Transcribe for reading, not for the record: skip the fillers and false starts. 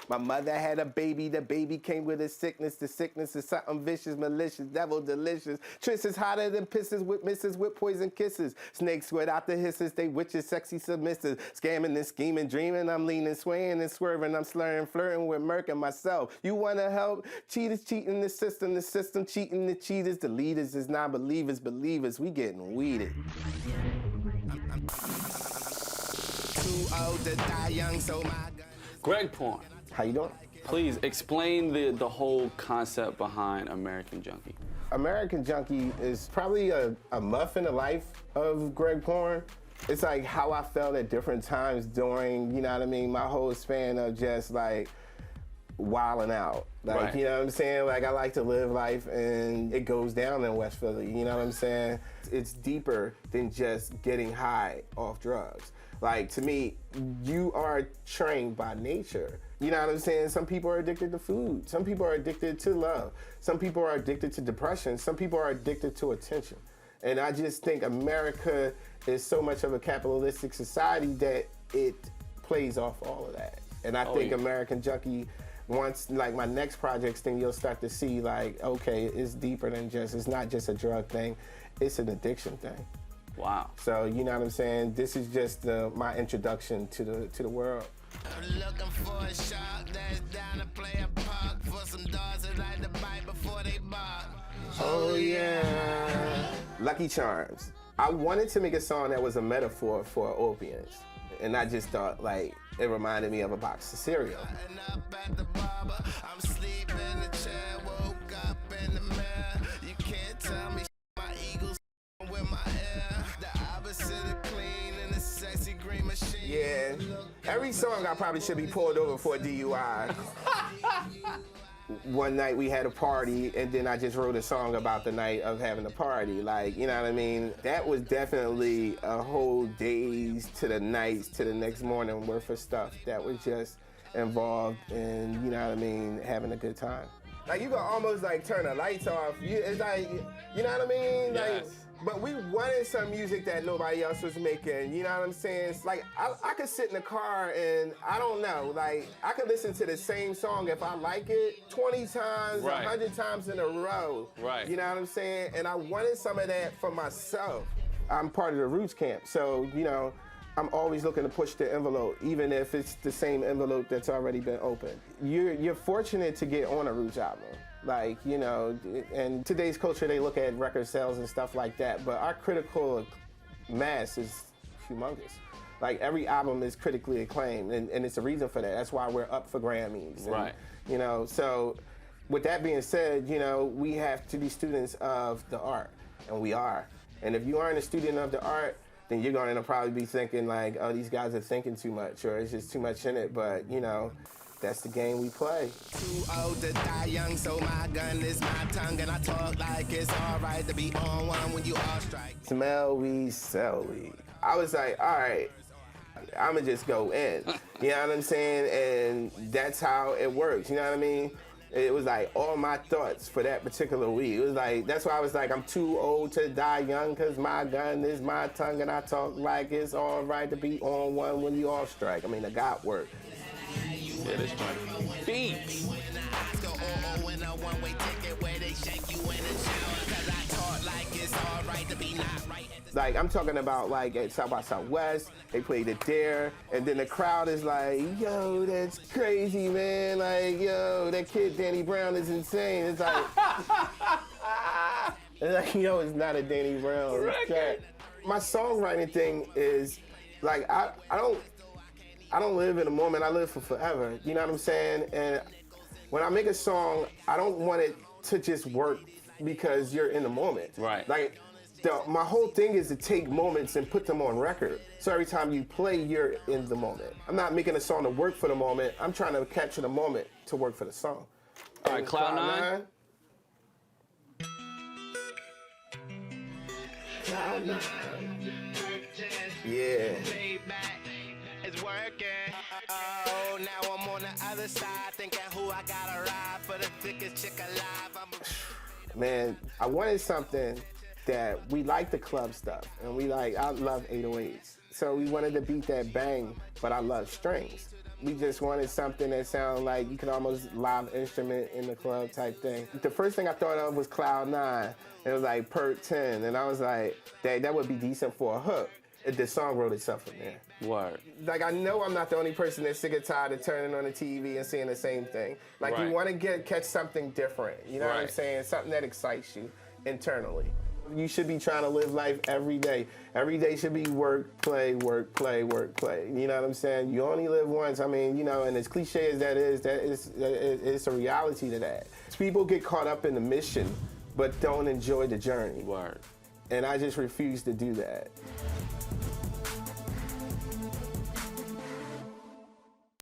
My mother had a baby, the baby came with a sickness. The sickness is something vicious, malicious, devil delicious. Tris is hotter than pisses with misses with poison kisses. Snakes without the hisses, they witches, sexy submissive. Scamming and scheming, dreaming, I'm leaning, swaying and swerving. I'm slurring, flirting with Merc and myself. You wanna help? Cheaters cheating the system cheating the cheaters. The leaders is non-believers, believers. We getting weeded. Too old to die young, so my gun. Greg Porn. How you doing? Please explain the whole concept behind Amerikin Junkie. Amerikin Junkie is probably a muff in the life of Greg Porn. It's like how I felt at different times during, you know what I mean, my whole span of just like wilding out. Like, right. You know what I'm saying? Like, I like to live life and it goes down in West Philly, you know what I'm saying? It's deeper than just getting high off drugs. Like, to me, you are trained by nature. You know what I'm saying? Some people are addicted to food. Some people are addicted to love. Some people are addicted to depression. Some people are addicted to attention. And I just think America is so much of a capitalistic society that it plays off all of that. And I think Amerikin Junkie, once, like, my next projects, then you'll start to see, like, okay, it's deeper than just, it's not just a drug thing, it's an addiction thing. Wow. So, you know what I'm saying? This is just my introduction to the world. I'm looking for a shark that's down to play a park for some dogs that like to bite before they bark. Oh yeah. Lucky Charms. I wanted to make a song that was a metaphor for opiates. And I just thought, like, it reminded me of a box of cereal. I'm sleeping in the chair, woke up in the mirror. You can't tell me my eagles with my hair. The opposite of clean and a sexy green machine. Yeah. Every song I probably should be pulled over for a DUI. One night we had a party, and then I just wrote a song about the night of having a party. Like, you know what I mean? That was definitely a whole days to the nights to the next morning worth of stuff that was just involved in, you know what I mean, having a good time. Like, you can almost, like, turn the lights off. It's like, you know what I mean? Yes. Like, but we wanted some music that nobody else was making, you know what I'm saying? It's like, I could sit in the car and, I don't know, like, I could listen to the same song if I like it 20 times, Right. 100 times in a row. Right. You know what I'm saying? And I wanted some of that for myself. I'm part of the Roots camp, so, you know, I'm always looking to push the envelope, even if it's the same envelope that's already been opened. You're fortunate to get on a Roots album. Like, you know, in today's culture, they look at record sales and stuff like that, but our critical mass is humongous. Like, every album is critically acclaimed, and it's a reason for that. That's why we're up for Grammys. And, Right. You know, so with that being said, you know, we have to be students of the art, and we are. And if you aren't a student of the art, then you're going to probably be thinking like, oh, these guys are thinking too much, or it's just too much in it, but, you know, that's the game we play. Too old to die young, so my gun is my tongue, and I talk like it's all right to be on one when you all strike. Smell weed, sell weed. I was like, all right, I'ma just go in. You know what I'm saying? And that's how it works, you know what I mean? It was like all my thoughts for that particular weed. It was like, that's why I was like, I'm too old to die young, cause my gun is my tongue, and I talk like it's all right to be on one when you all strike. I mean, the God work. Yeah, this joint beats. Like, I'm talking about, like, at South by Southwest, they played it there, and then the crowd is like, yo, that's crazy, man. Like, yo, that kid Danny Brown is insane. It's like, yo, it's not a Danny Brown record. My songwriting thing is, like, I don't live in a moment, I live for forever. You know what I'm saying? And when I make a song, I don't want it to just work because you're in the moment. Right. Like, my whole thing is to take moments and put them on record. So every time you play, you're in the moment. I'm not making a song to work for the moment. I'm trying to capture the moment to work for the song. All right, Cloud9. Cloud9. Yeah. It's working. Oh, now I'm on the other side, thinking who I gotta ride for the thickest chick alive. Man, I wanted something that we like the club stuff, and I love 808s. So we wanted to beat that bang, but I love strings. We just wanted something that sounded like you could almost live instrument in the club type thing. The first thing I thought of was Cloud 9. It was like Perk 10, and I was like, that would be decent for a hook. The song wrote itself from there. Word. Like, I know I'm not the only person that's sick and tired of turning on the TV and seeing the same thing. Like, Right. you want to catch something different. You know what I'm Right. saying? Something that excites you internally. You should be trying to live life every day. Every day should be work, play, work, play, work, play. You know what I'm saying? You only live once. I mean, you know, and as cliche as that is, it's a reality to that. People get caught up in the mission, but don't enjoy the journey. Word. And I just refuse to do that.